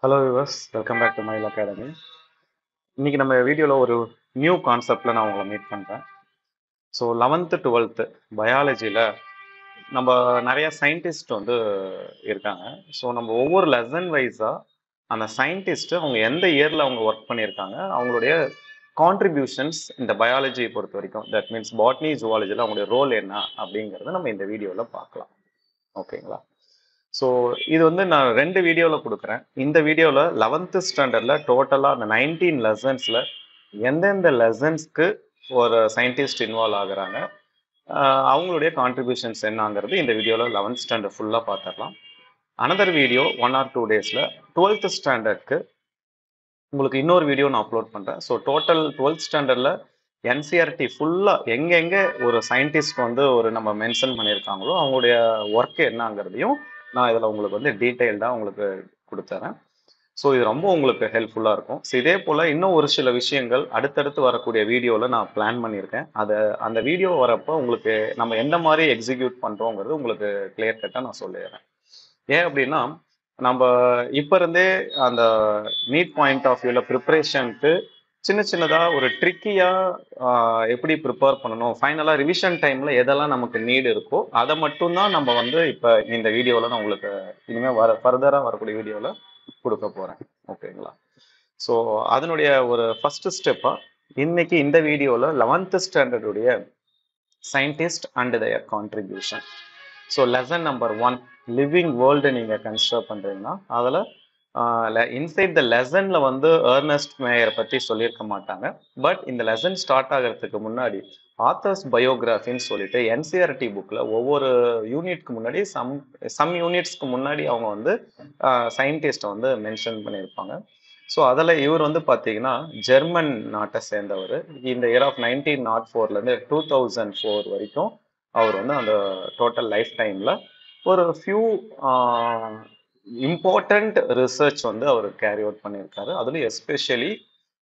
Hello viewers, welcome back to Mile Academy. இன்னைக்கு நம்ம வீடியோவில் ஒரு நியூ கான்செப்டில் நான் உங்களை மீட் பண்ணுறேன். ஸோ 11th 12th பயாலஜியில் நம்ம நிறைய சயின்டிஸ்ட் இருக்காங்க. ஸோ நம்ம ஒவ்வொரு லெசன் வைஸாக அந்த சயின்டிஸ்ட்டு அவங்க எந்த இயரில் அவங்க ஒர்க் பண்ணியிருக்காங்க, அவங்களுடைய கான்ட்ரிபியூஷன்ஸ் இந்த பயாலஜியை பொறுத்த வரைக்கும், தட் மீன்ஸ் பாட்னி ஜுவாலஜியில் அவங்களுடைய ரோல் என்ன அப்படிங்கிறத நம்ம இந்த வீடியோவில் பார்க்கலாம். ஓகேங்களா? ஸோ இது நான் 2 வீடியோவில் கொடுக்குறேன். இந்த வீடியோவில் 11th ஸ்டாண்டர்டில் டோட்டலாக அந்த 19 லெசன்ஸில் எந்தெந்த லெசன்ஸ்க்கு ஒரு சயின்டிஸ்ட் இன்வால்வ் ஆகுறாங்க, அவங்களுடைய கான்ட்ரிபியூஷன்ஸ் என்னங்கிறது இந்த வீடியோவில் 11th ஸ்டாண்டர்ட் ஃபுல்லாக பார்த்துடலாம். அனதர் வீடியோ 1 or 2 டேஸில் 12th ஸ்டாண்டர்டுக்கு உங்களுக்கு இன்னொரு வீடியோ நான் அப்லோட் பண்ணுறேன். ஸோ டோட்டல் 12th ஸ்டாண்டர்டில் என்சிஆர்டி ஃபுல்லாக எங்கெங்கே ஒரு சயின்டிஸ்ட் ஒரு நம்ம மென்ஷன் பண்ணியிருக்காங்களோ அவங்களுடைய ஒர்க் என்னங்கிறதையும் நான் இதில் உங்களுக்கு டீட்டெயில்டாக உங்களுக்கு கொடுத்துறேன். ஸோ இது ரொம்ப உங்களுக்கு ஹெல்ப்ஃபுல்லாக இருக்கும். ஸோ இதே போல் இன்னும் ஒரு சில விஷயங்கள் அடுத்தடுத்து வரக்கூடிய வீடியோவில் நான் பிளான் பண்ணியிருக்கேன். அந்த வீடியோ வரப்போ உங்களுக்கு நம்ம எந்த மாதிரி எக்ஸிக்யூட் பண்ணுறோங்கிறது உங்களுக்கு கிளியர் கட்டாக நான் சொல்லிடுறேன். ஏன் அப்படின்னா, நம்ம இப்போ இருந்தே அந்த நீட் பாயிண்ட் ஆஃப் வியூவில் ப்ரிப்பரேஷனுக்கு சின்ன சின்னதாக ஒரு ட்ரிக்கியாக எப்படி ப்ரிப்பேர் பண்ணணும், ஃபைனலாக ரிவிஷன் டைமில் எதெல்லாம் நமக்கு நீடு இருக்கோ அதை மட்டும்தான் நம்ம இப்போ இந்த வீடியோவில் நான் உங்களுக்கு இனிமேல் ஃபர்தராக வரக்கூடிய வீடியோவில் கொடுக்க போகிறேன். ஓகேங்களா? ஸோ அதனுடைய ஒரு ஃபஸ்ட்டு ஸ்டெப்பாக இன்னைக்கு இந்த வீடியோவில் 11th ஸ்டாண்டர்டுடைய scientist and their contribution. So lesson number 1 living world நீங்கள் கன்சிடர் பண்ணுறீங்கன்னா அதில் இன்சைட் த லெசனில் ஏர்னஸ்ட் மேயர் பற்றி சொல்லியிருக்க மாட்டாங்க. பட் இந்த லெசன் ஸ்டார்ட் ஆகிறதுக்கு முன்னாடி ஆத்தர்ஸ் பயோகிராஃபின்னு சொல்லிட்டு என்சிஆர்டி புக்கில் ஒவ்வொரு யூனிட்க்கு முன்னாடி சம் யூனிட்ஸ்க்கு முன்னாடி அவங்க சயின்டிஸ்ட்டை மென்ஷன் பண்ணியிருப்பாங்க. ஸோ அதில் இவர் பார்த்தீங்கன்னா ஜெர்மன் நாட்டை சேர்ந்தவர். இந்த இயர் ஆஃப் 1904லேருந்து 2004 வரைக்கும் அவர் அந்த டோட்டல் லைஃப் டைமில் ஒரு ஃபியூ இம்பார்ட்டண்ட் ரிசர்ச் அவர் கேரி அவுட் பண்ணியிருக்காரு. அதுல எஸ்பெஷலி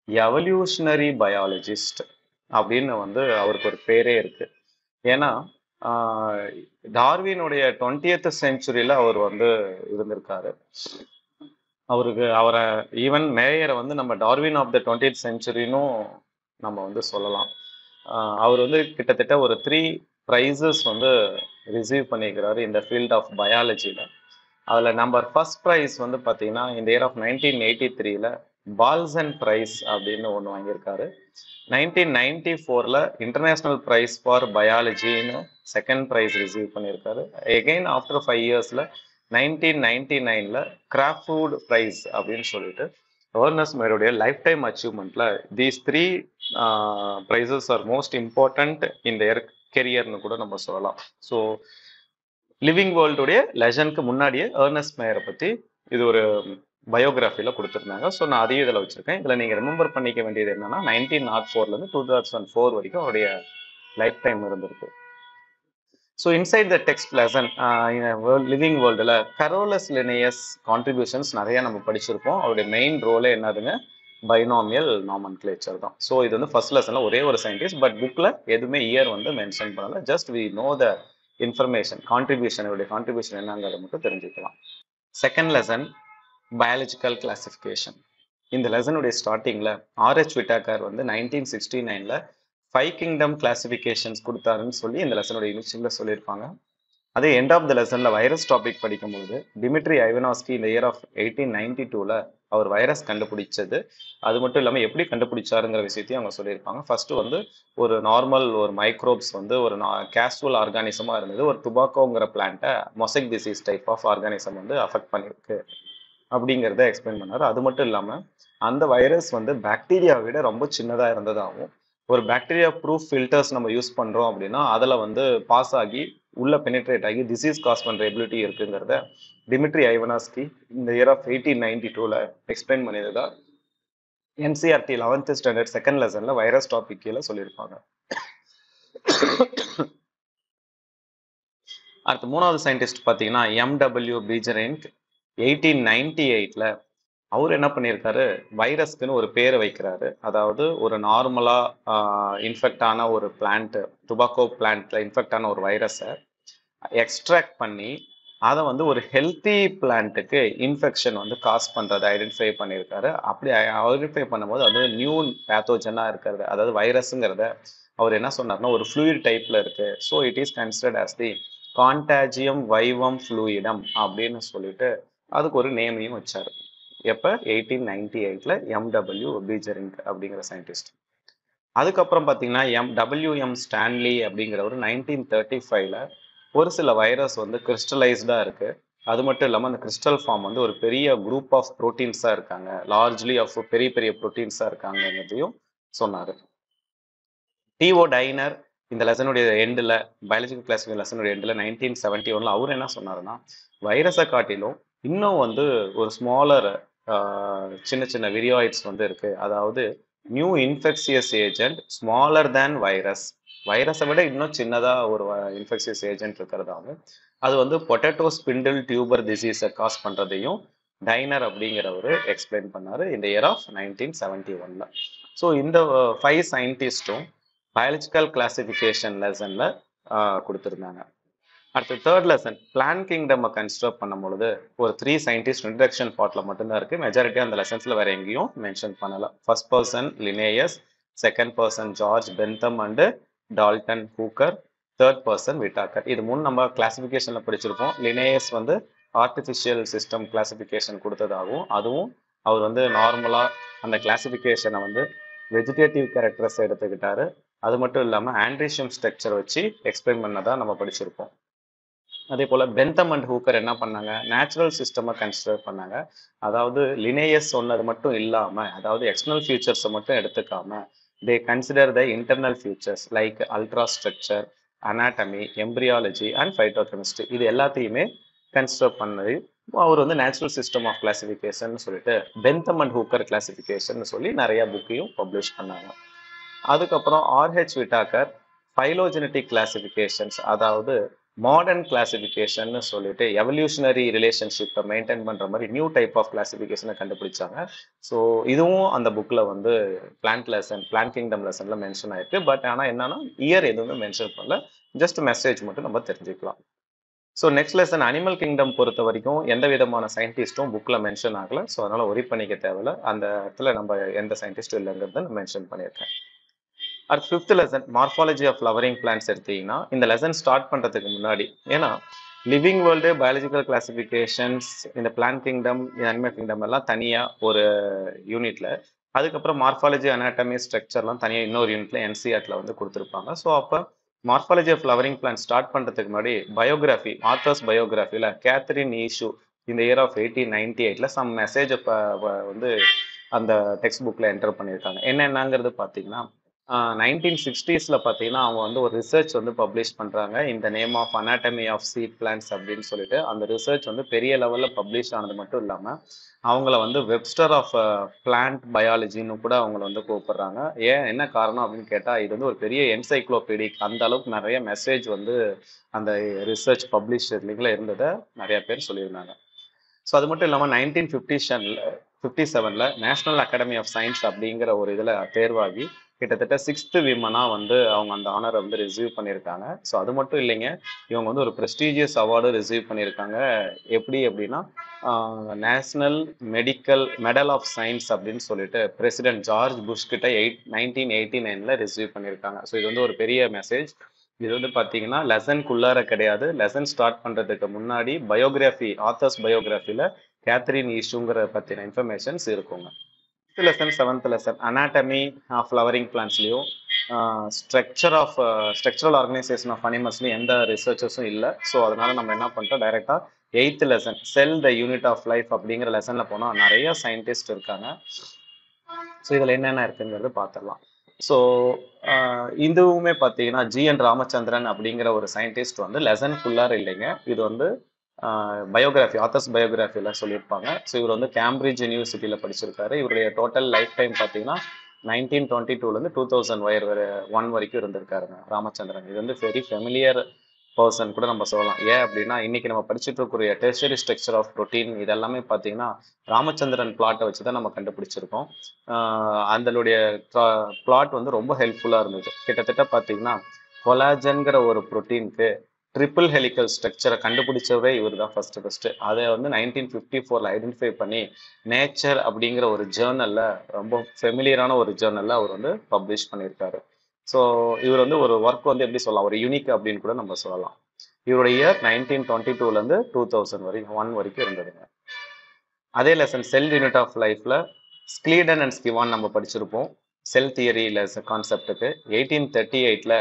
எவல்யூஷனரி பயாலஜிஸ்ட் அப்படின்னு அவருக்கு ஒரு பேரே இருக்கு. ஏன்னா டார்வினுடைய 20th செஞ்சுரியில அவர் இருந்திருக்காரு. அவரை ஈவன் மேயரை நம்ம டார்வின் ஆஃப் த 20th செஞ்சுரினும் நம்ம சொல்லலாம். அவர் கிட்டத்தட்ட ஒரு 3 ப்ரைஸஸ் ரிசீவ் பண்ணியிருக்கிறாரு இந்த ஃபீல்ட் ஆஃப் பயாலஜியில். அதில் நம்பர் ஃபர்ஸ்ட் ப்ரைஸ் பார்த்தீங்கன்னா இந்த இயர் ஆஃப் 1983ல் பால்சன் ப்ரைஸ் அப்படின்னு ஒன்று வாங்கியிருக்காரு. 1994ல் இன்டர்நேஷ்னல் ப்ரைஸ் ஃபார் பயாலஜின்னு செகண்ட் ப்ரைஸ் ரிசீவ் பண்ணியிருக்காரு. எகெயின் ஆஃப்டர் 5 இயர்ஸில் 1999ல் கிராஃப்ட் ப்ரைஸ் அப்படின்னு சொல்லிட்டு ஏர்னஸ்ட் மேயருடைய லைஃப் டைம் அச்சீவ்மெண்ட்டில் these 3 prizes are most important in their கெரியர்னு கூட நம்ம சொல்லலாம். ஸோ லிவிங் வேர்ல்டுடைய லெஜனுக்கு முன்னாடியே ஏர்னஸ்ட் மேயரை பற்றி இது ஒரு பயோகிராஃபியில் கொடுத்துருந்தாங்க. ஸோ நான் அதையும் இதில் வச்சுருக்கேன். இதில் நீங்கள் ரிமெம்பர் பண்ணிக்க வேண்டியது என்னன்னா 1904லேருந்து 2004 வரைக்கும் அவருடைய லைஃப் டைம் இருந்திருக்கு. So inside the text lesson living வேர்ல்டில் கரோலஸ் லினியஸ் கான்ட்ரிபியூஷன்ஸ் நிறைய நம்ம படிச்சிருப்போம். அவருடைய மெயின் ரோலே என்னதுங்க, பைனாமியல் நாமன்கிளேச்சர் தான். ஸோ இது ஃபர்ஸ்ட் லெசனில் ஒரே ஒரு சயின்டிஸ்ட், பட் புக்கில் எதுவுமே இயர் மென்ஷன் பண்ணல. Just we know the information, contribution என்னங்கிறத மட்டும் தெரிஞ்சுக்கலாம். Second lesson biological classification. இந்த லெசனுடைய ஸ்டார்டிங்கில் ஆர்ஹெச் விட்டாக்கர் 1969ல் 5 கிங்டம் கிளாசிஃபிகேஷன்ஸ் கொடுத்தாருன்னு சொல்லி இந்த லெசனுடைய இனிஷியலில் சொல்லியிருப்பாங்க. அதே எண்ட் ஆஃப் த லெசனில் வைரஸ் டாபிக் படிக்கும்போது டிமிட்ரி ஐவனாஸ்கி இந்த இயர் ஆஃப் 1892ல் அவர் வைரஸ் கண்டுபிடிச்சது, அது மட்டும் இல்லாமல் எப்படி கண்டுபிடிச்சாருங்கிற விஷயத்தையும் அவங்க சொல்லியிருப்பாங்க. ஃபர்ஸ்ட் ஒரு நார்மல் ஒரு மைக்ரோப்ஸ் ஒரு கேஸ்டுவல் ஆர்கானிசமாக இருந்தது. ஒரு டுபாக்கோங்கிற பிளான்ட்டை mosaic disease type of organism affect பண்ணியிருக்கு அப்படிங்கிறத எக்ஸ்பிளைன் பண்ணார். அது மட்டும் இல்லாமல் அந்த வைரஸ் பாக்டீரியாவை விட ரொம்ப சின்னதாக இருந்ததாகவும், ஒரு பாக்டீரியா ப்ரூஃப் ஃபில்டர்ஸ் நம்ம யூஸ் பண்ணுறோம் அப்படின்னா அதில் பாஸ் ஆகி உள்ள பெனிட்ரேட் ஆகி டிசீஸ் காஸ் பண்ணுற எபிலிட்டி இருக்குங்கிறத டிமிட்ரி ஐவனாஸ்கி இந்த இயர் ஆஃப் 1892ல் எக்ஸ்பிளைன் பண்ணியதா என்சிஆர்டி 11th ஸ்டாண்டர்ட் செகண்ட் லெசனில் வைரஸ் டாபிக் கீழே சொல்லியிருப்பாங்க. அடுத்து மூணாவது சயின்டிஸ்ட் பார்த்தீங்கன்னா எம்டபிள்யூ பீஜரிங்க் 1898ல் அவர் என்ன பண்ணியிருக்காரு, வைரஸ்க்குன்னு ஒரு பேரை வைக்கிறாரு. அதாவது ஒரு நார்மலாக இன்ஃபெக்ட் ஆன ஒரு பிளான்ட், டுபாக்கோ பிளான்ட்ல இன்ஃபெக்ட் ஆன ஒரு வைரஸை எக்ஸ்ட்ராக்ட் பண்ணி அதை வந்து ஒரு ஹெல்த்தி பிளான்ட்டுக்கு இன்ஃபெக்ஷன் வந்து காஸ் பண்ணுறதை ஐடென்டிஃபை பண்ணியிருக்காரு. அப்படி ஐடென்டிஃபை பண்ணும்போது அது நியூ பேத்தோஜனாக இருக்கிறது, அதாவது வைரஸுங்கிறத அவர் என்ன சொன்னார்னா ஒரு ஃப்ளூயிட் டைப்பில் இருக்கு. So it is considered as the contagium vivum fluidum அப்படின்னு சொல்லிட்டு அதுக்கு ஒரு நேமையும் வச்சார். எப்போ 1898ல் எம்டபிள்யூ பீஜரிங் அப்படிங்கிற சயின்டிஸ்ட். அதுக்கப்புறம் பார்த்தீங்கன்னா டபிள்யூஎம் ஸ்டான்லி அப்படிங்கிறவர் 1935ல் ஒரு சில வைரஸ் வந்து கிறிஸ்டலைஸ்டாக இருக்குது. அது மட்டும் இல்லாமல் அந்த கிறிஸ்டல் ஃபார்ம் வந்து ஒரு பெரிய குரூப் ஆஃப் ப்ரோட்டீன்ஸாக இருக்காங்க, லார்ஜ்லி ஆஃப் பெரிய பெரிய ப்ரோட்டீன்ஸாக இருக்காங்கிறதையும் சொன்னார். டிஓ டைனர் இந்த லெசனுடைய எண்டில், பயாலஜிக்கல் கிளாசிஃபிகேஷன் லெசனுடைய எண்டில் 1971ல் அவர் என்ன சொன்னாருன்னா வைரஸை காட்டிலும் இன்னும் வந்து ஒரு ஸ்மாலர் சின்ன சின்ன விரியாய்ட்ஸ் வந்து இருக்குது, அதாவது new infectious agent smaller than virus, வைரஸை விட இன்னும் சின்னதாக ஒரு இன்ஃபெக்சியஸ் ஏஜென்ட் இருக்கிறதாவும் அது வந்து பொட்டேட்டோ ஸ்பிண்டில் டியூபர் டிசீஸை காஸ் பண்ணுறதையும் டைனர் அப்படிங்கிறவர் எக்ஸ்பிளைன் பண்ணார் இந்த இயர் ஆஃப் 1971ல். ஸோ இந்த 5 சயின்டிஸ்ட்டும் பயாலஜிக்கல் கிளாசிஃபிகேஷன் லெசனில் கொடுத்துருந்தாங்க. அடுத்து third lesson plan kingdom consider பண்ணும் பொழுது ஒரு 3 சயின்டிஸ்ட் இன்ட்ரடக்ஷன் பார்ட்ல மட்டும்தான் இருக்கு. மெஜாரிட்டி அந்த லெசன்ஸ்ல வேற எங்கேயும் மென்ஷன் பண்ணல. First person Linnaeus, second person George Bentham and Dalton Hooker, third person Whittaker. இது 3 நம்ம கிளாசிஃபிகேஷன்ல படிச்சிருப்போம். லினேயஸ் வந்து ஆர்டிஃபிஷியல் சிஸ்டம் கிளாசிஃபிகேஷன் கொடுத்ததாகவும், அதுவும் அவர் வந்து நார்மலா அந்த கிளாசிஃபிகேஷனை வந்து வெஜிடேட்டிவ் கேரக்டர்ஸ் எடுத்துக்கிட்டாரு. அது மட்டும் இல்லாமல் ஆண்ட்ரிஷியம் ஸ்ட்ரக்சர் வச்சு எக்ஸ்பிளைன் பண்ணதா நம்ம படிச்சிருப்போம். அதே போல் பென்தம் அண்ட் ஹூக்கர் என்ன பண்ணாங்க, நேச்சுரல் சிஸ்டமை கன்சிடர் பண்ணாங்க. அதாவது லினேயஸ் சொன்னது மட்டும் இல்லாமல், அதாவது எக்ஸ்டர்னல் ஃபியூச்சர்ஸை மட்டும் எடுத்துக்காம they consider the internal features like ultra structure, anatomy, embryology and phytochemistry, இது எல்லாத்தையுமே கன்சிடர் பண்ணது அவர் வந்து நேச்சுரல் சிஸ்டம் ஆஃப் கிளாசிஃபிகேஷன் சொல்லிட்டு பென்தம் அண்ட் ஹூக்கர் கிளாசிஃபிகேஷன் சொல்லி நிறைய புக்கையும் பப்ளிஷ் பண்ணாங்க. அதுக்கப்புறம் ஆர்ஹெச் விட்டாக்கர் ஃபைலோஜெனட்டிக் கிளாசிஃபிகேஷன்ஸ், அதாவது மாடர்ன் கிளாசிஃபிகேஷன் சொல்லிட்டு எவல்யூஷனரி ரிலேஷன்ஷிப்பை மெயின்டைன் பண்ணுற மாதிரி நியூ டைப் ஆஃப் கிளாசிஃபிகேஷனை கண்டுபிடிச்சாங்க. ஸோ இதுவும் அந்த புக்கில் வந்து பிளான்ட் கிங்டம் லெசனில் மென்ஷன் ஆயிருக்கு. பட் ஆனால் என்னன்னா இயர் எதுவுமே மென்ஷன் பண்ணல, ஜஸ்ட் மெசேஜ் மட்டும் நம்ம தெரிஞ்சுக்கலாம். So next lesson animal kingdom பொறுத்த வரைக்கும் எந்த விதமான சயின்டிஸ்ட்டும் புக்கில் மென்ஷன் ஆகலை. ஸோ அதனால் ஒரி பண்ணிக்க தேவையில்ல, அந்த இடத்துல நம்ம எந்த சயின்டிஸ்ட்டும் இல்லைங்கிறத மென்ஷன் பண்ணியிருக்கேன். அடுத்து fifth lesson morphology of flowering plants எடுத்தீங்கன்னா இந்த லெசன் ஸ்டார்ட் பண்ணுறதுக்கு முன்னாடி, ஏன்னா லிவிங் வேர்ல்டு, பயாலஜிக்கல் கிளாசிஃபிகேஷன்ஸ், இந்த பிளான்ட் கிங்டம், அனிமல் கிங்டம் எல்லாம் தனியாக ஒரு யூனிட்ல, அதுக்கப்புறம் மார்ஃபாலஜி, அனாட்டமி, ஸ்ட்ரக்சர்லாம் தனியாக இன்னொரு யூனிட்ல என்சிஆர்டில் வந்து கொடுத்துருப்பாங்க. ஸோ அப்போ morphology of flowering plant start பண்ணுறதுக்கு முன்னாடி பயோகிராஃபி, ஆத்தர்ஸ் பயோகிராஃபியில் கேத்தரின் ஈஷு இந்த இயர் ஆஃப் 1898ல் சம் மெசேஜை வந்து அந்த டெக்ஸ்ட் புக்கில் என்டர் பண்ணியிருக்காங்க. என்னென்னங்கிறது பார்த்தீங்கன்னா 1960ஸ்ல பார்த்தீங்கன்னா அவங்க வந்து ஒரு ரிசர்ச் வந்து பப்ளிஷ் பண்ணுறாங்க, இந்த name of anatomy of seed plants அப்படின்னு சொல்லிட்டு. அந்த ரிசர்ச் வந்து பெரிய லெவலில் பப்ளிஷ் ஆனது மட்டும் இல்லாமல் அவங்கள வந்து வெப்ஸ்டர் ஆஃப் பிளான்ட் பயாலஜின்னு கூட அவங்கள வந்து கூப்பிடுறாங்க. ஏன், என்ன காரணம் அப்படின்னு கேட்டால் இது வந்து ஒரு பெரிய என்சைக்ளோபீடிக், அந்த அளவுக்கு நிறைய மெசேஜ் வந்து அந்த ரிசர்ச் பப்ளிஷர்லிங்கில் இருந்ததை நிறைய பேர் சொல்லியிருந்தாங்க. ஸோ அது மட்டும் இல்லாமல் 1957ல் நேஷனல் அகாடமி ஆஃப் சயின்ஸ் அப்படிங்கிற ஒரு இதில் தேர்வாகி கிட்டத்தட்ட 6th விமனாக வந்து அவங்க அந்த ஆனரை வந்து ரிசீவ் பண்ணியிருக்காங்க. ஸோ அது மட்டும் இல்லைங்க, இவங்க வந்து ஒரு ப்ரெஸ்டீஜியஸ் அவார்டு ரிசீவ் பண்ணியிருக்காங்க. எப்படி அப்படின்னா நேஷனல் மெடல் ஆஃப் சயின்ஸ் அப்படின்னு சொல்லிட்டு பிரசிடென்ட் ஜார்ஜ் புஷ் கிட்ட 1989ல் ரிசீவ் பண்ணியிருக்காங்க. ஸோ இது வந்து ஒரு பெரிய மெசேஜ். இது வந்து பார்த்தீங்கன்னா லெசனுக்குள்ளார கிடையாது, லெசன் ஸ்டார்ட் பண்ணுறதுக்கு முன்னாடி பயோகிராஃபி, ஆத்தர்ஸ் பயோகிராஃபியில் கேத்தரின் ஈஷுங்கிற பற்றின இன்ஃபர்மேஷன்ஸ் இருக்குங்க. Lesson 7th lesson anatomy of flowering பிளான்ட்ஸ்லையும் ஸ்ட்ரக்சரல் ஆர்கனைசேஷன் ஆஃப் அனிமல்ஸ்லையும் எந்த ரிசர்ச்சஸும் இல்லை. ஸோ அதனால நம்ம என்ன பண்ணிட்டோம், டைரெக்டாக 8th lesson cell the unit of life அப்படிங்கிற லெசனில் போனால் நிறைய சயின்டிஸ்ட் இருக்காங்க. ஸோ இதில் என்னென்ன இருக்குங்கிறது பார்த்துடலாம். ஸோ இதுவுமே பார்த்தீங்கன்னா ஜிஎன் ராமச்சந்திரன் அப்படிங்கிற ஒரு சயின்டிஸ்ட் வந்து லெசன் ஃபுல்லாக இல்லைங்க, இது வந்து பயோகிராஃபி, ஆத்தர்ஸ் பயோகிராஃபியில் சொல்லியிருப்பாங்க. ஸோ இவர் வந்து கேம்பிரிட்ஜ் யூனிவர்சிட்டியில் படிச்சிருக்காரு. இவருடைய டோட்டல் லைஃப் டைம் பார்த்தீங்கன்னா 1922லேருந்து 2001 வரைக்கும் இருந்திருக்காருங்க ராமச்சந்திரன். இது வந்து வெரி ஃபெமிலியர் பர்சன் கூட நம்ம சொல்லலாம். ஏன் அப்படின்னா இன்னைக்கு நம்ம படிச்சுட்டு இருக்கக்கூடிய டெர்ஷரி ஸ்ட்ரக்சர் ஆஃப் புரோட்டீன் இதெல்லாமே பார்த்தீங்கன்னா ராமச்சந்திரன் பிளாட்டை வச்சு தான் நம்ம கண்டுபிடிச்சிருக்கோம். அதனுடைய பிளாட் வந்து ரொம்ப ஹெல்ப்ஃபுல்லாக இருந்தது. கிட்டத்தட்ட பார்த்தீங்கன்னா கொலாஜன்கிற ஒரு புரோட்டீனுக்கு ட்ரிபிள் ஹெலிக்கல் ஸ்ட்ரக்சரை கண்டுபிடிச்சவரே இவர் தான் ஃபர்ஸ்ட். அதை வந்து 1954 ஐடென்டிஃபை பண்ணி நேச்சர் அப்படிங்கிற ஒரு ஜேர்னல்ல, ரொம்ப ஃபெமிலியரான ஒரு ஜேர்னல்ல அவர் வந்து பப்ளிஷ் பண்ணியிருக்காரு. ஸோ இவர் வந்து ஒரு ஒர்க் வந்து எப்படி சொல்லலாம், ஒரு யூனிக் அப்படின்னு கூட நம்ம சொல்லலாம். இவருடைய இயர் 1922லேருந்து 2000 வரைக்கும் 1 வரைக்கும் இருந்ததுங்க. அதே லெசன் செல் யூனிட் ஆஃப் லைஃப்ல ஸ்க்ளீடன் அண்ட் ஸ்கிவான் நம்ம படிச்சிருப்போம். செல் தியரி கான்செப்டுக்கு 1838ல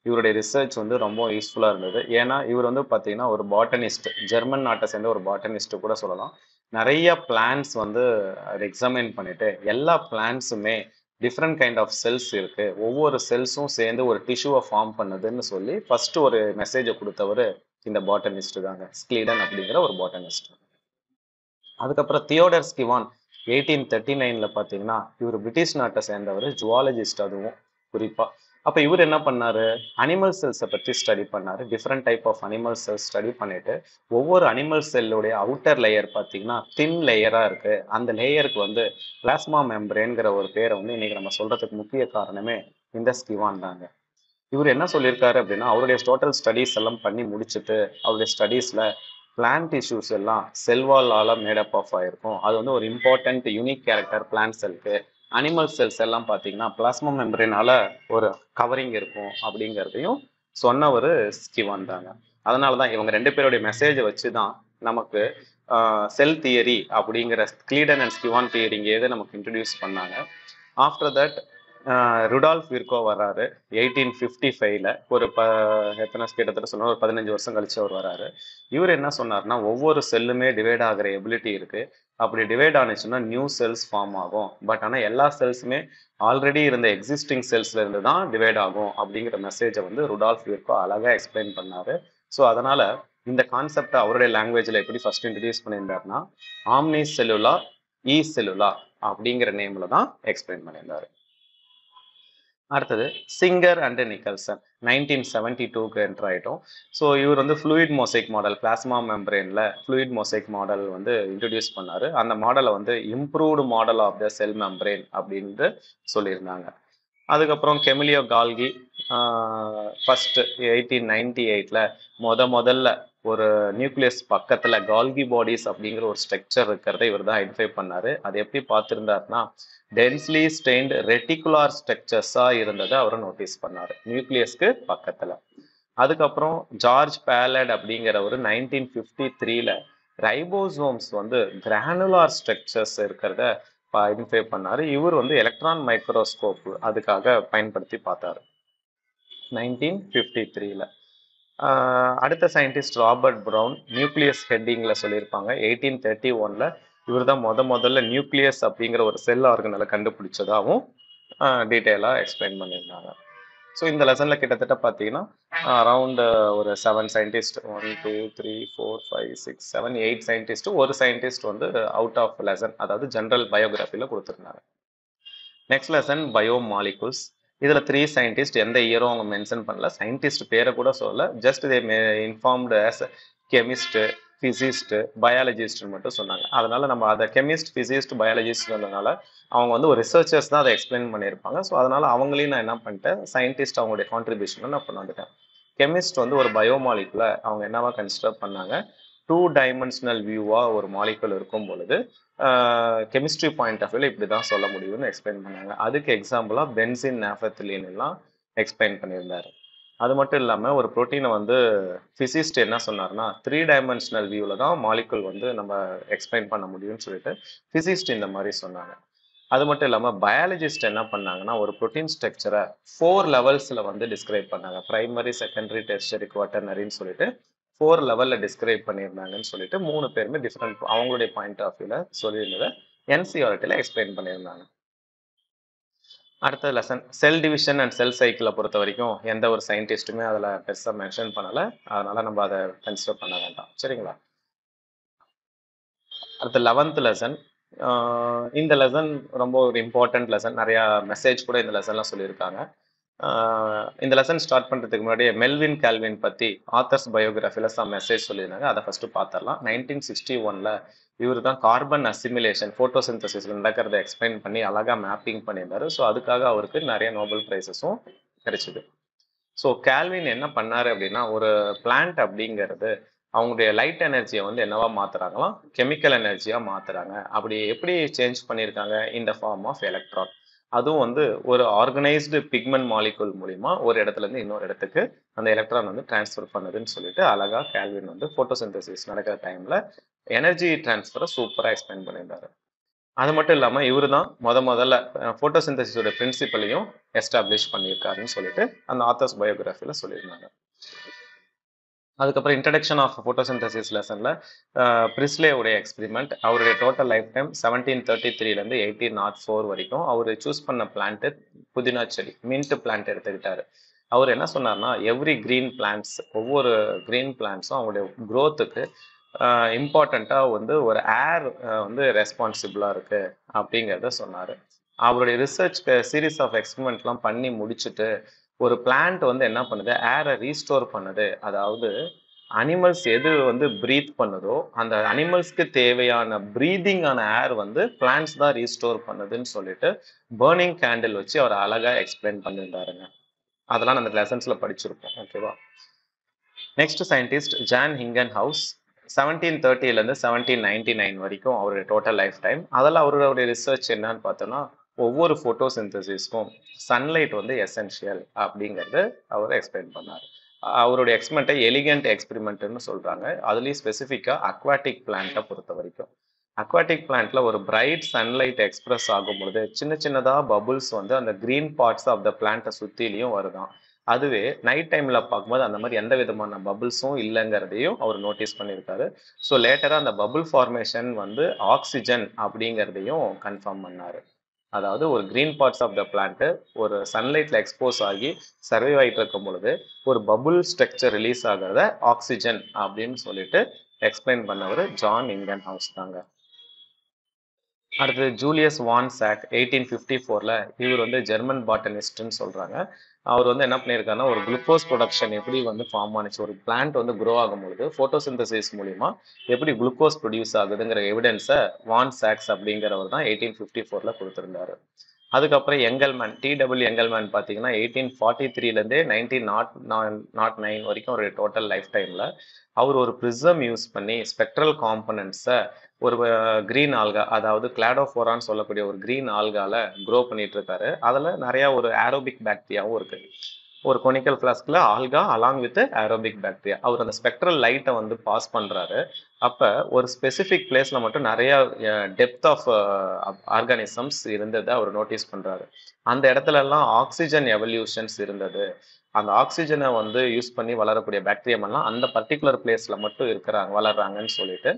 இவருடைய ரிசர்ச் வந்து ரொம்ப யூஸ்ஃபுல்லாக இருந்தது. ஏன்னா இவர் வந்து பார்த்தீங்கன்னா ஒரு பாட்டனிஸ்ட், ஜெர்மன் நாட்டை சேர்ந்த ஒரு பாட்டனிஸ்ட் கூட சொல்லலாம். நிறைய பிளான்ஸ் வந்து அதை எக்ஸாமின் பண்ணிட்டு எல்லா பிளான்ஸுமே டிஃப்ரெண்ட் கைண்ட் ஆஃப் செல்ஸ் இருக்கு, ஒவ்வொரு செல்ஸும் சேர்ந்து ஒரு டிஷ்யூவை ஃபார்ம் பண்ணுதுன்னு சொல்லி ஃபர்ஸ்ட் ஒரு மெசேஜை கொடுத்தவர் இந்த பாட்டனிஸ்ட் தாங்க, ஸ்க்ளீடன் அப்படிங்கிற ஒரு பாட்டனிஸ்ட். அதுக்கப்புறம் தியோடர் ஸ்கிவான் 1839ல பார்த்தீங்கன்னா இவர் பிரிட்டிஷ் நாட்டை சேர்ந்தவர், ஜுவாலஜிஸ்ட் அதுவும் குறிப்பா. அப்போ இவர் என்ன பண்ணாரு, அனிமல் செல்ஸை பற்றி ஸ்டடி பண்ணாரு. Different type of animal cells study பண்ணிட்டு ஒவ்வொரு அனிமல் செல்லுடைய அவுட்டர் லேயர் பார்த்தீங்கன்னா தின் லேயரா இருக்கு, அந்த லேயருக்கு வந்து பிளாஸ்மா மெம்பரேன்கிற ஒரு பேரை வந்து இன்னைக்கு நம்ம சொல்றதுக்கு முக்கிய காரணமே இந்த ஸ்கிவான் தாங்க. இவர் என்ன சொல்லியிருக்காரு அப்படின்னா, அவருடைய டோட்டல் ஸ்டடீஸ் எல்லாம் பண்ணி முடிச்சுட்டு அவருடைய ஸ்டடீஸ்ல பிளான்ட் டிஷ்யூஸ் எல்லாம் செல்வாலால மேடப் ஆஃப் ஆயிருக்கும், அது வந்து ஒரு இம்பார்ட்டன்ட் யூனிக் கேரக்டர் பிளான்ட் செல்க்கு. அனிமல் செல்ஸ் எல்லாம் பார்த்தீங்கன்னா பிளாஸ்மா மெம்பரேனால ஒரு கவரிங் இருக்கும் அப்படிங்கிறதையும் சொன்னவர் ஸ்கிவான் தாங்க. அதனால தான் இவங்க ரெண்டு பேருடைய மெசேஜை வச்சு தான் நமக்கு செல் தியரி அப்படிங்கிற கிளீடன் அண்ட் ஸ்கிவான் தியரிங்கிறத நமக்கு இன்ட்ரடியூஸ் பண்ணாங்க. ஆஃப்டர் தட் ருடால்ஃப் விர்கோ வர்றாரு 1855ல. ஒரு எத்தனை கிட்டத்தட்ட சொன்னா ஒரு 15 வருஷம் கழிச்சு அவர் வராரு. இவர் என்ன சொன்னார்னா, ஒவ்வொரு செல்லுமே டிவைட் ஆகிற எபிலிட்டி இருக்கு, அப்படி டிவைட் ஆனிச்சுன்னா நியூ செல்ஸ் ஃபார்ம் ஆகும், பட் ஆனால் எல்லா செல்ஸுமே ஆல்ரெடி இருந்த எக்ஸிஸ்டிங் செல்ஸ்ல இருந்து தான் டிவைட் ஆகும் அப்படிங்கிற மெசேஜை வந்து ருடால்ஃப் விர்கோ அழகா எக்ஸ்பிளைன் பண்ணாரு. ஸோ அதனால இந்த கான்செப்டை அவருடைய லாங்குவேஜில் எப்படி ஃபர்ஸ்ட் இன்ட்ரடியூஸ் பண்ணியிருந்தாருன்னா ஆம்னி செல்லுலா இ செல்லுலா அப்படிங்கிற நேம்ல தான் எக்ஸ்பிளைன் பண்ணியிருந்தாரு. அடுத்தது சிங்கர் அண்ட் நிக்கல்சன் 1972க்கு என்டர் ஆயிட்டோம். ஸோ இவர் வந்து ஃப்ளூயிட் மொசைக் மாடல், பிளாஸ்மா மெம்பரேன்ல ஃப்ளூயிட் மொசைக் மாடல் வந்து இன்ட்ரடியூஸ் பண்ணாரு. அந்த மாடலை வந்து improved model of the cell membrane அப்படின்ட்டு சொல்லியிருந்தாங்க. அதுக்கப்புறம் கெமிலியோ கால்கி ஃபர்ஸ்ட் 1898ல முதல்ல ஒரு நியூக்ளியஸ் பக்கத்துல கால்கி பாடிஸ் அப்படிங்கிற ஒரு ஸ்ட்ரக்சர் இருக்கிறத இவர் தான் ஐடென்டிஃபை பண்ணாரு. அது எப்படி பார்த்திருந்தாருன்னா டென்ஸ்லி ஸ்டெயின்ட் ரெட்டிகுலார் ஸ்ட்ரக்சர்ஸா இருந்ததை அவர் நோட்டீஸ் பண்ணாரு நியூக்ளியஸ்க்கு பக்கத்துல. அதுக்கப்புறம் ஜார்ஜ் பேலட் அப்படிங்கிறவர் 1953ல ரைபோசோம்ஸ் வந்து கிரானுலார் ஸ்ட்ரக்சர்ஸ் இருக்கிறத ஐடென்டிஃபை பண்ணாரு. இவர் வந்து எலக்ட்ரான் மைக்ரோஸ்கோப் அதுக்காக பயன்படுத்தி பார்த்தாரு 1953ல. அடுத்த சயின்டிஸ்ட் ராபர்ட் ப்ரவுன் நியூக்ளியஸ் ஹெட்டிங்ல சொல்லியிருப்பாங்க 1831ல. இவர் தான் முதல்ல நியூக்ளியஸ் அப்படிங்கிற ஒரு செல் ஆர்கனலை கண்டுபிடிச்சதாகவும் டீட்டெயிலாக எக்ஸ்பிளைன் பண்ணியிருந்தாங்க. ஸோ இந்த லெசன்ல கிட்டத்தட்ட பார்த்தீங்கன்னா அரவுண்ட் ஒரு 7 சயின்டிஸ்ட், 1 2 3 4 5 6 7 8 சயின்டிஸ்ட், ஒரு சயின்டிஸ்ட் வந்து அவுட் ஆஃப் லெசன், அதாவது ஜென்ரல் பயோகிராஃபில கொடுத்துருந்தாங்க. Next lesson bio molecules. இதுல 3 சயின்டிஸ்ட், எந்த இயரும் அவங்க மென்ஷன் பண்ணல, சயின்டிஸ்ட் பேரை கூட சொல்லல, just they informed as chemist, physicist, biologist மட்டும் சொன்னாங்க. அதனால நம்ம அதை கெமிஸ்ட், பிசிஸ்ட், பயாலஜிஸ்ட்னால அவங்க வந்து ஒரு ரிசர்ச்சர்ஸ் தான் அதை எக்ஸ்பிளைன் பண்ணியிருப்பாங்க. ஸோ அதனால அவங்களையும் நான் என்ன பண்ணிட்டேன், சயின்டிஸ்ட் அவங்களுடைய கான்ட்ரிபியூஷனை நான் பண்ண வந்துட்டேன். கெமிஸ்ட் வந்து ஒரு பயோமாலிகுலை அவங்க என்னவா கன்சிடர் பண்ணாங்க, 2 டைமென்ஷனல் வியூவா ஒரு மாலிகுல் இருக்கும் பொழுது கெமிஸ்ட்ரி பாயிண்ட் ஆஃப் வியூல இப்படி தான் சொல்ல முடியும்னு எக்ஸ்பிளைன் பண்ணாங்க. அதுக்கு எக்ஸாம்பிளா பென்சின், நாஃபத்திலீன் எல்லாம் எக்ஸ்பிளைன் பண்ணியிருந்தாரு. அது மட்டும் இல்லாமல் ஒரு ப்ரோட்டீனை வந்து ஃபிசிஸ்ட் என்ன சொன்னார்னா 3 டைமென்ஷனல் வியூவில் தான் மாலிகுல் வந்து நம்ம எக்ஸ்பிளைன் பண்ண முடியும்னு சொல்லிட்டு ஃபிசிஸ்ட் இந்த மாதிரி சொன்னாங்க. அது மட்டும் இல்லாமல் பயாலஜிஸ்ட் என்ன பண்ணாங்கன்னா ஒரு ப்ரோட்டீன் ஸ்ட்ரக்சரை 4 லெவல்ஸில் வந்து டிஸ்கிரைப் பண்ணாங்க. பிரைமரி, செகண்டரி, டெர்ஷரி, குவாட்டர்னரின்னு சொல்லிட்டு 4 லெவலில் டிஸ்கிரைப் பண்ணியிருந்தாங்கன்னு சொல்லிட்டு 3 பேருமே டிஃப்ரெண்ட் அவங்களுடைய பாயிண்ட் ஆஃப் வியூவில் சொல்லியிருந்ததை என்சிஆர்டியில் எக்ஸ்பிளைன் பண்ணியிருந்தாங்க. அடுத்த lesson cell division and sell சைக்கிளை பொறுத்த வரைக்கும் எந்த ஒரு சயின்டிஸ்ட்டுமே அதில் பெருசாக மென்ஷன் பண்ணலை, அதனால நம்ம அதை கன்சிடர் பண்ண வேண்டாம், சரிங்களா. அடுத்த 11th லெசன். இந்த லெசன் ரொம்ப ஒரு இம்பார்ட்டன்ட் லெசன், நிறையா மெசேஜ் கூட இந்த லெசன்லாம் சொல்லியிருக்காங்க. இந்த லெசன் ஸ்டார்ட் பண்ணுறதுக்கு முன்னாடி மெல்வின் கால்வின் பற்றி ஆத்தர்ஸ் பயோகிராஃபியில் சம் மெசேஜ் சொல்லியிருந்தாங்க, அதை ஃபஸ்ட்டு பார்த்துடலாம். 1961ல் இவர் தான் கார்பன் அசிமிலேஷன், ஃபோட்டோசிந்தசிஸில் நடக்கிறத எக்ஸ்பிளைன் பண்ணி அழகாக மேப்பிங் பண்ணியிருந்தாரு. ஸோ அதுக்காக அவருக்கு நிறைய நோபல் ப்ரைஸஸும் கிடைச்சிது. ஸோ கேல்வின் என்ன பண்ணாரு அப்படின்னா, ஒரு பிளான்ட் அப்படிங்கிறது அவங்களுடைய லைட் எனர்ஜியை வந்து என்னவா மாத்துறாங்களாம், கெமிக்கல் எனர்ஜியா மாத்துறாங்க. அப்படி எப்படி சேஞ்ச் பண்ணியிருக்காங்க? இன் த ஃபார்ம் ஆஃப் எலக்ட்ரான். அதுவும் வந்து ஒரு ஆர்கனைஸ்டு பிக்மெண்ட் மாலிகுல் மூலியமா ஒரு இடத்துல இருந்து இன்னொரு இடத்துக்கு அந்த எலக்ட்ரான் வந்து டிரான்ஸ்ஃபர் பண்ணுதுன்னு சொல்லிட்டு அழகா கேல்வின் வந்து போட்டோசிந்தசிஸ் நடக்கிற டைம்ல எனர்ஜி டிரான்ஸ்ஃபரை சூப்பரா எக்ஸ்பிளைன் பண்ணியிருந்தாரு. அது மட்டும் இல்லாம இவரு தான் முதல்ல போட்டோசிந்தசிஸோட பிரின்சிபலையும் எஸ்டாப்ளிஷ் பண்ணியிருக்காருன்னு சொல்லிட்டு அந்த ஆத்தர்ஸ் பயோகிராஃபில சொல்லியிருந்தாங்க. அதுக்கப்புறம் இன்ட்ரடக்ஷன் ஆஃப் போட்டோசிந்தசிஸ் லெசன்ல பிரிஸ்லேவுடைய எக்ஸ்பெரிமெண்ட், அவருடைய டோட்டல் லைஃப் டைம் 1733லேருந்து 1804 வரைக்கும் அவர் சூஸ் பண்ண பிளான்ட் புதினா செடி, மின்ட் பிளான்ட் எடுத்துக்கிட்டாரு. அவர் என்ன சொன்னார்னா, எவ்ரி கிரீன் பிளான்ட்ஸ், ஒவ்வொரு கிரீன் பிளான்ட்ஸும் அவங்களுடைய க்ரோத்துக்கு இம்பார்ட்டண்ட்டாக வந்து ஒரு ஏர் வந்து ரெஸ்பான்சிபிளாக இருக்கு அப்படிங்கிறத சொன்னார். அவருடைய ரிசர்ச் சீரீஸ் ஆஃப் எக்ஸ்பெரிமெண்ட்லாம் பண்ணி முடிச்சுட்டு ஒரு பிளான்ட் வந்து என்ன பண்ணுது, ஏரை ரீஸ்டோர் பண்ணுது. அதாவது அனிமல்ஸ் எது வந்து பிரீத் பண்ணுதோ அந்த அனிமல்ஸ்க்கு தேவையான பிரீதிங்கான ஏர் வந்து பிளான்ட்ஸ் தான் ரீஸ்டோர் பண்ணுதுன்னு சொல்லிட்டு பேர்னிங் கேண்டில் வச்சு அவர் அழகா எக்ஸ்பிளைன் பண்ணியிருந்தாருங்க. அதெல்லாம் நம்ம லெசன்ஸ்ல படிச்சிருப்போம். ஓகேவா? நெக்ஸ்ட் சயின்டிஸ்ட் ஜான் ஹிங்கன் ஹவுஸ், 1730லேருந்து 1799 வரைக்கும் அவருடைய டோட்டல் லைஃப் டைம். அதில் அவருடைய ரிசர்ச் என்னன்னு பார்த்தோம்னா, ஒவ்வொரு ஃபோட்டோசிந்தசிஸ்க்கும் சன்லைட் வந்து எசென்ஷியல் அப்படிங்கிறது அவர் எக்ஸ்பிளைன் பண்ணார். அவருடைய எக்ஸ்பெரிமெண்ட்டை எலிகண்ட் எக்ஸ்பெரிமெண்ட்னு சொல்றாங்க. அதுலேயும் ஸ்பெசிஃபிக்காக அக்வாட்டிக் பிளான்ட்டை பொறுத்த வரைக்கும், அக்வாட்டிக் பிளான்ட்ல ஒரு பிரைட் சன்லைட் எக்ஸ்பிரஸ் ஆகும் பொழுது சின்ன சின்னதா பபுள்ஸ் வந்து அந்த கிரீன் பார்ட்ஸ் ஆஃப் த பிளான்ட்டை சுத்திலையும் வருதான். அதுவே நைட் டைம்ல பார்க்கும்போது அந்த மாதிரி எந்த விதமான பபுள்ஸும் இல்லைங்கிறதையும் அவர் நோட்டீஸ் பண்ணியிருக்காரு. ஸோ லேட்டரா அந்த பபுள் ஃபார்மேஷன் வந்து ஆக்சிஜன் அப்படிங்கிறதையும் கன்ஃபார்ம் பண்ணாரு. அதாவது ஒரு green parts of the plant ஒரு சன்லைட்ல எக்ஸ்போஸ் ஆகி சர்வைவ் ஆகிட்டு இருக்கும் பொழுது ஒரு பபுள் ஸ்ட்ரக்சர் ரிலீஸ் ஆகிறத ஆக்சிஜன் அப்படின்னு சொல்லிட்டு எக்ஸ்பிளைன் பண்ணவர் ஜான் இங்கன் ஹவுஸ் தாங்க. அடுத்தது ஜூலியஸ் வான் சாக், 1854ல இவர் வந்து ஜெர்மன் பாட்டனிஸ்ட்னு சொல்றாங்க. அவர் வந்து என்ன பண்ணியிருக்காருன்னா, ஒரு குளுக்கோஸ் ப்ரொடக்ஷன் எப்படி வந்து ஃபார்ம் ஆனிச்சு, ஒரு பிளான்ட் வந்து க்ரோ ஆகும்பொழுது போட்டோசிந்தசிஸ் மூலியமா எப்படி குளுக்கோஸ் ப்ரொடியூஸ் ஆகுதுங்கிற எவிடன்ஸை வான் சாக்ஸ் அப்படிங்கிறவர் தான் 1854ல கொடுத்திருந்தாரு. அதுக்கப்புறம் எங்கல்மேன், டிடபிள்யூ எங்கல்மேன் பார்த்தீங்கன்னா 1843லேருந்தே 1909 வரைக்கும் ஒரு டோட்டல் லைஃப் டைமில் அவர் ஒரு ப்ரிசம் யூஸ் பண்ணி ஸ்பெக்ட்ரல் காம்பனன்ட்ஸை ஒரு கிரீன் ஆல்கா, அதாவது கிளாடோஃபோரான்னு சொல்லக்கூடிய ஒரு கிரீன் ஆல்கால க்ரோ பண்ணிட்டு இருக்காரு. அதில் நிறையா ஒரு ஏரோபிக் பாக்டீரியாவும் இருக்குது. ஒரு கொனிக்கல் ஃப்ளாஸ்கில் algae along with aerobic bacteria. அவர் அந்த ஸ்பெக்ட்ரல் லைட்டை வந்து பாஸ் பண்ணுறாரு. அப்போ ஒரு ஸ்பெசிஃபிக் பிளேஸில் மட்டும் நிறையா டெப்த் ஆஃப் ஆர்கானிசம்ஸ் இருந்ததை அவர் நோட்டீஸ் பண்ணுறாரு. அந்த இடத்துலலாம் ஆக்சிஜன் எவல்யூஷன்ஸ் இருந்தது. அந்த ஆக்சிஜனை வந்து யூஸ் பண்ணி வளரக்கூடிய பாக்டீரியாமெல்லாம் அந்த பர்டிகுலர் பிளேஸில் மட்டும் வளர்றாங்கன்னு சொல்லிட்டு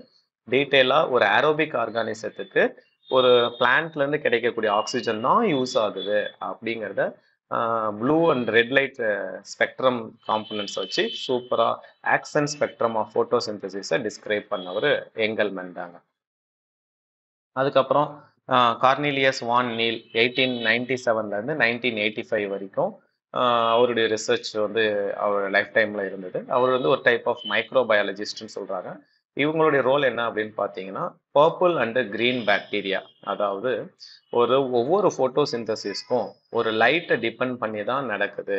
டீட்டெயிலாக ஒரு ஏரோபிக் ஆர்கானிசத்துக்கு ஒரு பிளான்ட்லேருந்து கிடைக்கக்கூடிய ஆக்சிஜன் தான் யூஸ் ஆகுது அப்படிங்கிறத blue and red light spectrum components வச்சு சூப்பராக ஆக்சன் ஸ்பெக்ட்ரம் ஆஃப் ஃபோட்டோசிந்தசிஸை டிஸ்கிரைப் பண்ணவர் எங்கல்மேன் தாங்க. அதுக்கப்புறம் கார்னீலியஸ் வான் நீல் 1897லேருந்து 1985 வரைக்கும் அவருடைய ரிசர்ச் வந்து அவர் லைஃப் டைமில் இருந்தது. அவர் வந்து ஒரு டைப் ஆஃப் மைக்ரோபயாலஜிஸ்ட்னு சொல்கிறாங்க. இவங்களுடைய ரோல் என்ன அப்படின்னு பார்த்தீங்கன்னா, பர்பிள் அண்ட் கிரீன் பாக்டீரியா, அதாவது ஒவ்வொரு ஃபோட்டோசிந்தசிஸ்க்கும் ஒரு லைட்டை டிபெண்ட் பண்ணி தான் நடக்குது.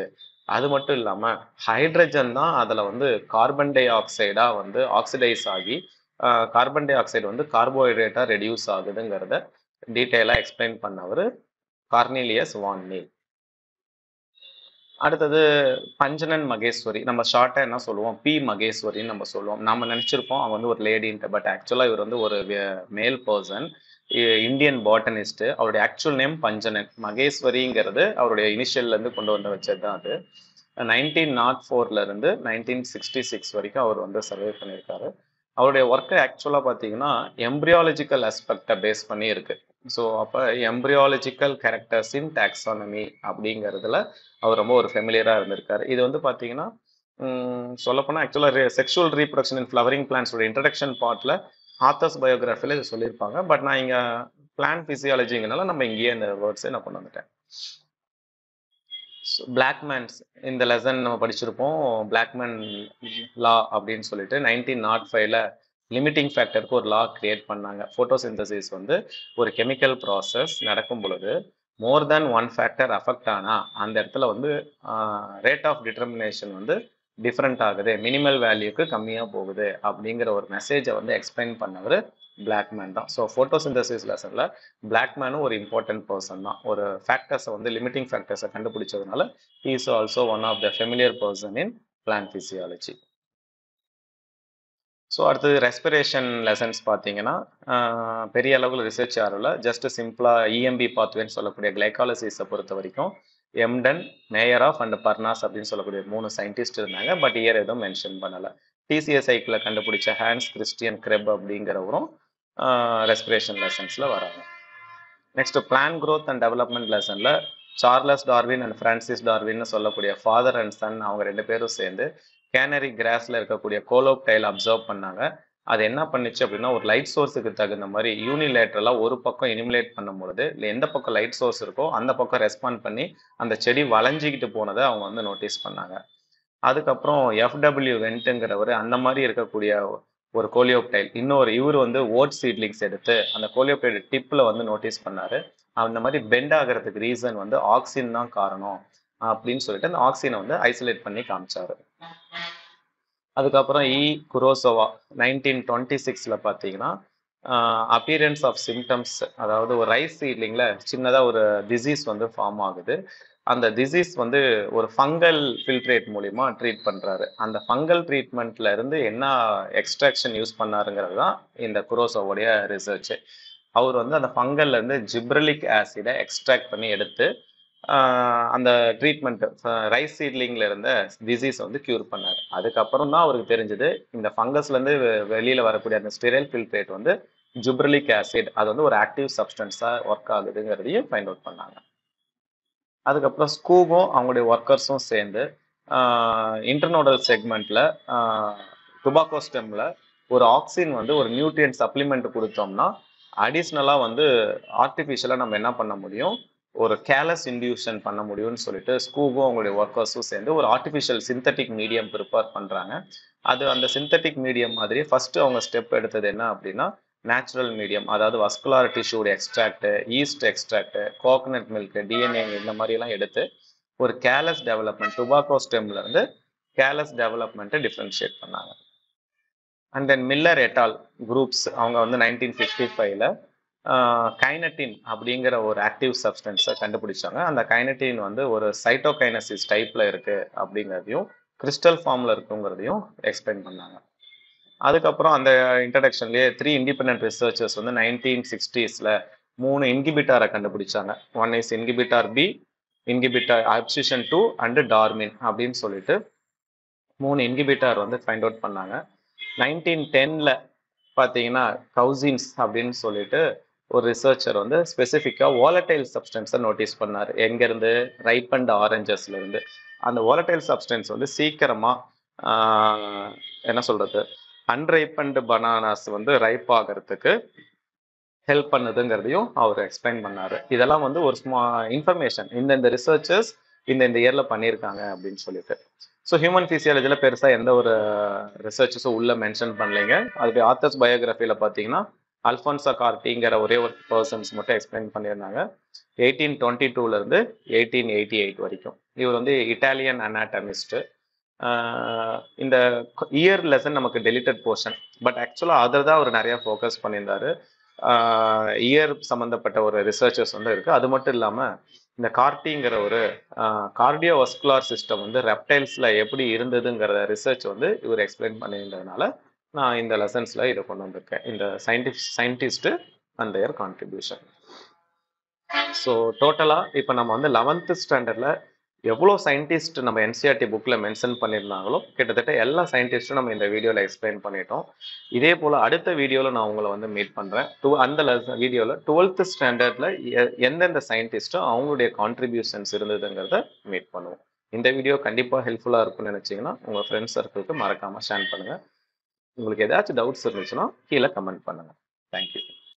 அது மட்டும் இல்லாமல் ஹைட்ரஜன் தான் அதில் வந்து கார்பன் டை ஆக்சைடாக வந்து ஆக்சிடைஸ் ஆகி கார்பன் டை ஆக்சைடு வந்து கார்போஹைட்ரேட்டாக ரெடியூஸ் ஆகுதுங்கிறத டீட்டெயிலாக எக்ஸ்பிளைன் பண்ணவர் கார்னீலியஸ் வான் நீல். அடுத்தது பஞ்சனன் மகேஸ்வரி, நம்ம ஷார்ட்டா என்ன சொல்லுவோம், பி மகேஸ்வரின்னு நம்ம சொல்லுவோம். நம்ம நினைச்சிருப்போம் அவங்க வந்து ஒரு லேடின்ட்டு, பட் ஆக்சுவலா இவர் வந்து ஒரு மேல் பர்சன், இந்தியன் பாட்டனிஸ்ட். அவருடைய ஆக்சுவல் நேம் பஞ்சனன். மகேஸ்வரிங்கிறது அவருடைய இனிஷியல்ல இருந்து கொண்டு வந்து வச்சது தான் அது. 1904 இருந்து 1966 வரைக்கும் அவர் வந்து சர்வே பண்ணியிருக்காரு. அவருடைய ஒர்க்கு ஆக்சுவலா பார்த்தீங்கன்னா எம்பிரியாலஜிக்கல் ஆஸ்பெக்டை பேஸ் பண்ணி இருக்கு. ஸோ அப்போ எம்பிரியாலஜிக்கல் கேரக்டர்ஸ் இன் டாக்ஸானமி அப்படிங்கிறதுல அவர் ரொம்ப ஒரு ஃபெமிலியராக இருந்திருக்காரு. இது வந்து பார்த்தீங்கன்னா சொல்லப்போனால் ஆக்சுவலாக செக்ஷுவல் ரீப்ரொடக்ஷன் இன் ஃப்ளவரிங் பிளான்ஸோட இன்ட்ரடக்ஷன் பார்ட்டில் ஆத்தர்ஸ் பயோகிராஃபியில் இது சொல்லியிருப்பாங்க. பட் நான் இங்கே பிளான்ட் ஃபிசியாலஜிங்கிறனால நம்ம இங்கேயே இந்த வேர்ட்ஸை நான் கொண்டு வந்துட்டேன். பிளாக்மேன்ஸ் இந்த லெசன் நம்ம படிச்சிருப்போம். பிளாக்மேன் லா அப்படின்னு சொல்லிட்டு 1905ல லிமிட்டிங் ஃபேக்டருக்கு ஒரு லா கிரியேட் பண்ணாங்க. ஃபோட்டோசிந்தசிஸ் வந்து ஒரு கெமிக்கல் ப்ராசஸ் நடக்கும் பொழுது மோர் தேன் ஒன் ஃபேக்டர் அஃபெக்ட் ஆனால் அந்த இடத்துல வந்து ரேட் ஆஃப் டிட்டர்மினேஷன் வந்து டிஃப்ரெண்ட் ஆகுது, மினிமல் வேல்யூக்கு கம்மியாக போகுது அப்படிங்கிற ஒரு மெசேஜை வந்து எக்ஸ்பிளைன் பண்ணவர் பிளாக்மேன் தான். ஸோ ஃபோட்டோசிந்தசிஸ் லெசனில் பிளாக்மேனும் ஒரு இம்பார்ட்டன்ட் பர்சன் தான். ஒரு ஃபேக்டர்ஸை வந்து லிமிட்டிங் ஃபேக்டர்ஸை கண்டுபிடிச்சதுனால he is also one of the familiar person in plant physiology. So அடுத்தது ரெஸ்பிரேஷன் லெசன்ஸ் பார்த்தீங்கன்னா பெரிய அளவில் ரிசர்ச் ஆகல, ஜஸ்ட் சிம்பிளாக இஎம்பி பாத்வேன்னு சொல்லக்கூடிய கிளைகாலசிஸை பொறுத்த வரைக்கும் எம்டன், மேயராஃப் அண்ட் பர்னாஸ் அப்படின்னு சொல்லக்கூடிய 3 சயின்டிஸ்ட் இருந்தாங்க. பட் இயர் எதுவும் மென்ஷன் பண்ணலை. டிசிஎஸ் சைக்கிளை கண்டுபிடிச்ச ஹான்ஸ் கிறிஸ்டியன் கிரெப் அப்படிங்கிறவரும் ரெஸ்பிரேஷன் லெசன்ஸில் வராங்க. Next plan growth and development லெசனில் சார்லஸ் டார்வின் அண்ட் ஃப்ரான்சிஸ் டார்வின்னு சொல்லக்கூடிய ஃபாதர் அண்ட் சன் அவங்க 2 பேரும் சேர்ந்து கேனரி கிராஸ்ல இருக்கக்கூடிய கோலோப்டைல் அப்சர்வ் பண்ணாங்க. அது என்ன பண்ணுச்சு அப்படின்னா, ஒரு லைட் சோர்ஸுக்கு தகுந்த மாதிரி யூனிலேட்ரலா ஒரு பக்கம் இனிமுலேட் பண்ணும் பொழுது இல்லை எந்த பக்கம் லைட் சோர்ஸ் இருக்கோ அந்த பக்கம் ரெஸ்பாண்ட் பண்ணி அந்த செடி வளைஞ்சிக்கிட்டு போனதை அவங்க வந்து நோட்டீஸ் பண்ணாங்க. அதுக்கப்புறம் எஃப்டபிள்யூ வென்ட்டுங்கிறவர் அந்த மாதிரி இருக்கக்கூடிய ஒரு கோலியோப்டைல் இவர் வந்து ஓட் சீட்லிங்ஸ் எடுத்து அந்த கோலியோப்டைல் டிப்ல வந்து நோட்டீஸ் பண்ணாரு. அந்த மாதிரி பெண்ட் ஆகிறதுக்கு ரீசன் வந்து ஆக்சின் தான் காரணம் அப்படின்னு சொல்லிட்டு அந்த ஆக்சினை வந்து ஐசோலேட் பண்ணி காமிச்சாரு. அதுக்கப்புறம் குரோசோவா 1926 பார்த்தீங்கன்னா அப்பியரன்ஸ் ஆஃப் சிம்டம்ஸ், அதாவது ஒரு ரைஸ் சீட்லிங்கில் சின்னதாக ஒரு டிசீஸ் வந்து ஃபார்ம் ஆகுது. அந்த டிசீஸ் வந்து ஒரு ஃபங்கல் ஃபில்ட்ரேட் மூலிமா ட்ரீட் பண்ணுறாரு. அந்த ஃபங்கல் ட்ரீட்மெண்ட்ல இருந்து என்ன எக்ஸ்ட்ராக்ஷன் யூஸ் பண்ணாருங்கிறது தான் இந்த குரோசோவோடைய ரிசர்ச். அவர் வந்து அந்த ஃபங்கல்ல இருந்து ஜிப்ரலிக் ஆசிடை எக்ஸ்ட்ராக்ட் பண்ணி எடுத்து அந்த ட்ரீட்மெண்ட் ரைஸ் சீட்லிங்ல இருந்த டிசீஸ் வந்து கியூர் பண்ணார். அதுக்கப்புறம் தான் அவருக்கு தெரிஞ்சது இந்த ஃபங்கஸ்ல இருந்து வெளியில வரக்கூடிய அந்த ஸ்டிரைல் ஃபில்ட்ரேட் வந்து ஜிப்ரலிக் ஆசிட், அது வந்து ஒரு ஆக்டிவ் சப்ஸ்டன்ஸா ஒர்க் ஆகுதுங்கிறதையும் ஃபைண்ட் அவுட் பண்ணாங்க. அதுக்கப்புறம் ஸ்கூவும் அவங்களுடைய ஒர்க்கர்ஸும் சேர்ந்து இன்டர்னோடல் செக்மெண்ட்ல டுபாக்கோ ஸ்டெம்ல ஒரு ஆக்சின் வந்து ஒரு நியூட்ரியன்ட் சப்ளிமெண்ட் கொடுத்தோம்னா அடிஷ்னலா வந்து ஆர்டிஃபிஷியலா நம்ம என்ன பண்ண முடியும், ஒரு கேலஸ் இன்டியூஷன் பண்ண முடியும்னு சொல்லிட்டு ஸ்கூவும் அவங்களுடைய ஒர்க்கர்ஸும் சேர்ந்து ஒரு ஆர்டிஃபிஷியல் சிந்தட்டிக் மீடியம் ப்ரிப்பேர் பண்றாங்க. அது அந்த சிந்தட்டிக் மீடியம் மாதிரி ஃபர்ஸ்ட் அவங்க ஸ்டெப் எடுத்தது என்ன அப்படின்னா, நேச்சுரல் மீடியம், அதாவது வஸ்குலார் டிஷ்யூட extract, yeast extract, coconut milk, DNA இந்த மாதிரி எல்லாம் எடுத்து ஒரு கேலஸ் டெவலப்மெண்ட், டுபாக்கோ ஸ்டெம்ல இருந்து கேலஸ் டெவலப்மெண்ட்டை டிஃபரன்ஷியேட் பண்ணாங்க. அண்ட் தென் மில்லர் எட்டால் குரூப்ஸ் அவங்க வந்து 1955ல கைனட்டின் அப்படிங்கிற ஒரு ஆக்டிவ் சப்ஸ்டன்ஸை கண்டுபிடிச்சாங்க. அந்த கைனட்டின் வந்து ஒரு சைட்டோகைனசிஸ் டைப்ல இருக்கு அப்படிங்கிறதையும் கிறிஸ்டல் ஃபார்ம்ல இருக்குங்கிறதையும் எக்ஸ்பிளைன் பண்ணாங்க. அதுக்கப்புறம் அந்த இன்ட்ரடக்ஷன்லேயே 3 இண்டிபெண்டன்ட் ரிசர்ச்சர்ஸ் வந்து 1960ஸ்ல 3 இன்ஹிபிட்டாரை கண்டுபிடிச்சாங்க. One is inhibitor B, inhibitor abscisin 2 and dormin அப்படின்னு சொல்லிட்டு 3 இன்ஹிபிட்டார் வந்து ஃபைண்ட் அவுட் பண்ணாங்க. 1910ல பார்த்தீங்கன்னா கவுசின்ஸ் அப்படின்னு சொல்லிட்டு ஒரு ரிசர்ச்சர் வந்து ஸ்பெசிஃபிக்காக வாலடைல் சப்ஸ்டன்ஸை நோட்டீஸ் பண்ணார். எங்கேருந்து, ரைப்பண்ட் ஆரஞ்சஸ்ல இருந்து. அந்த வாலடைல் சப்ஸ்டன்ஸ் வந்து சீக்கிரமாக என்ன சொல்றது, அன்ரைப்பண்ட் பனானாஸ் வந்து ரைப் ஆகிறதுக்கு ஹெல்ப் பண்ணுதுங்கிறதையும் அவர் எக்ஸ்பிளைன் பண்ணாரு. இதெல்லாம் வந்து ஒரு இன்ஃபர்மேஷன் இந்த ரிசர்ச்சர்ஸ் இந்த இயர்ல பண்ணியிருக்காங்க அப்படின்னு சொல்லிட்டு. ஸோ ஹியூமன் ஃபிசியாலஜியில் பெருசாக எந்த ஒரு ரிசர்ச்சஸும் உள்ள மென்ஷன் பண்ணலைங்க. அதுக்கு ஆத்தர்ஸ் பயோகிராஃபியில் பார்த்தீங்கன்னா அல்ஃபான்சா கார்டிங்கிற ஒரே ஒரு பர்சன்ஸ் மட்டும் எக்ஸ்பிளைன் பண்ணியிருந்தாங்க. 1822 இருந்து 1888 வரைக்கும். இவர் வந்து இட்டாலியன் அனாட்டமிஸ்ட். இந்த இயர் லெசன் நமக்கு டெலிட்டட் போர்ஷன், பட் ஆக்சுவலாக அதில் தான் அவர் நிறைய ஃபோக்கஸ் பண்ணியிருந்தாரு. இயர் சம்மந்தப்பட்ட ஒரு ரிசர்ச்சஸ் வந்து இருக்கு. அது மட்டும் இல்லாமல் இந்த கார்டிங்கிற ஒரு கார்டியோவஸ்குலார் சிஸ்டம் வந்து ரெப்டைல்ஸ்ல எப்படி இருந்ததுங்கிற ரிசர்ச் வந்து இவர் எக்ஸ்பிளைன் பண்ணியிருந்ததுனால நான் இந்த லெசன்ஸ்ல இதை கொண்டு வந்திருக்கேன். இந்த scientist and there contribution. So டோட்டலா இப்போ நம்ம வந்து 11th ஸ்டாண்டர்ட்ல எவ்வளோ சயின்டிஸ்ட் நம்ம என்சிஆர்டி புக்கில் மென்ஷன் பண்ணியிருந்தாங்களோ கிட்டத்தட்ட எல்லா சயின்டிஸ்ட்டும் நம்ம இந்த வீடியோவில் எக்ஸ்பிளைன் பண்ணிட்டோம். இதே போல் அடுத்த வீடியோவில் நான் உங்களை வந்து மீட் பண்ணுறேன். அந்த வீடியோவில் 12th ஸ்டாண்டர்டில் எந்தெந்த சயின்டிஸ்ட்டும் அவங்களுடைய கான்ட்ரிபியூஷன்ஸ் இருந்ததுங்கிறத மீட் பண்ணுவோம். இந்த வீடியோ கண்டிப்பாக ஹெல்ப்ஃபுல்லாக இருக்கும்னு நினச்சிங்கன்னா உங்கள் ஃப்ரெண்ட்ஸ் சர்க்கிளுக்கு மறக்காமல் ஷேர் பண்ணுங்கள். உங்களுக்கு ஏதாச்சும் டவுட்ஸ் இருந்துச்சுன்னா கீழே கமெண்ட் பண்ணுங்கள். தேங்க்யூ.